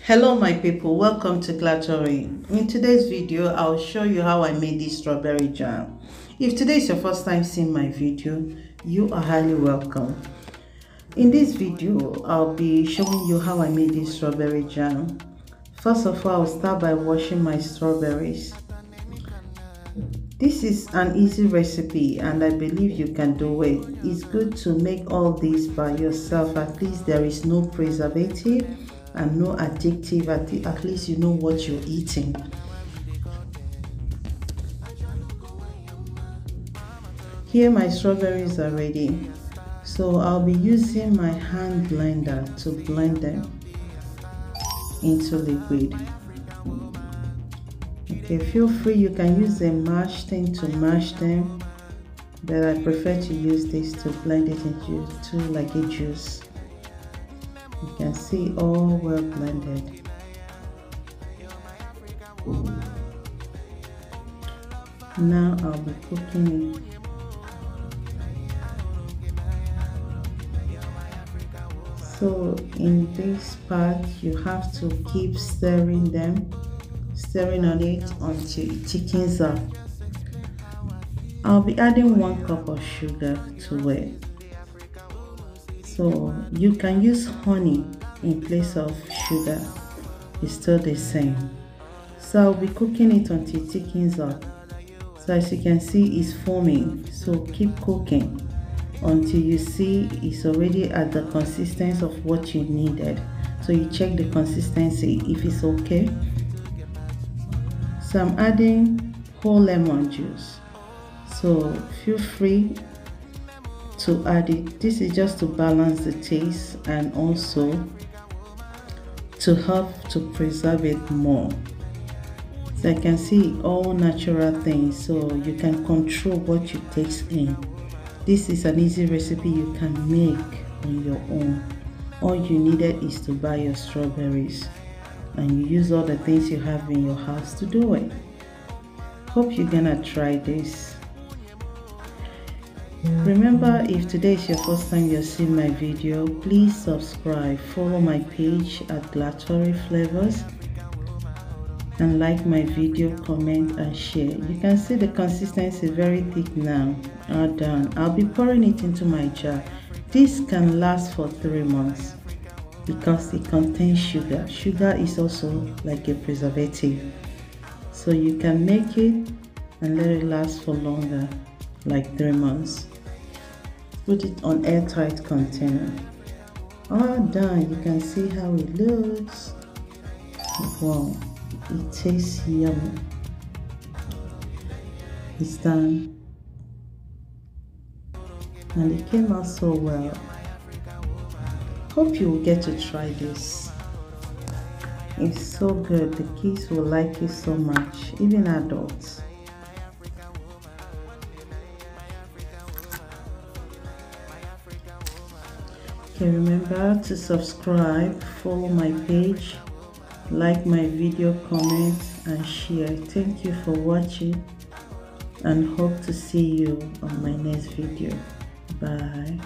Hello my people, welcome to Glatory. In today's video I'll show you how I made this strawberry jam. If today is your first time seeing my video, you are highly welcome. In this video I'll be showing you how I made this strawberry jam. First of all, I'll start by washing my strawberries. This is an easy recipe and I believe you can do it. It's good to make all this by yourself. At least there is no preservative and no addictive. At least you know what you're eating. Here my strawberries are ready, so I'll be using my hand blender to blend them into liquid. Okay, feel free, you can use a mash thing to mash them, but I prefer to use this to blend it into like a juice. You can see all well blended. Now I'll be cooking it. So in this part you have to keep stirring on it until it thickens up. I'll be adding 1 cup of sugar to it. So you can use honey in place of sugar, it's still the same. So I'll be cooking it until it thickens up. So as you can see, it's foaming, so keep cooking until you see it's already at the consistency of what you needed. So you check the consistency if it's okay. So I'm adding whole lemon juice, so feel free to add it. This is just to balance the taste and also to help to preserve it more. So I can see all natural things, so you can control what you taste in. This is an easy recipe you can make on your own. All you needed is to buy your strawberries and you use all the things you have in your house to do it. Hope you're gonna try this. Remember, if today is your first time you're seeing my video, please subscribe, follow my page at Glatory Flavors, and like my video, comment and share. You can see the consistency is very thick now. All done. I'll be pouring it into my jar. This can last for 3 months because it contains sugar. Sugar is also like a preservative, so you can make it and let it last for longer, like 3 months. Put it on airtight container. All done. You can see how it looks. Wow, it tastes yummy. It's done and it came out so well. Hope you will get to try this. It's so good. The kids will like it so much, even adults. Okay, remember to subscribe, follow my page, like my video, comment and share. Thank you for watching and hope to see you on my next video. Bye.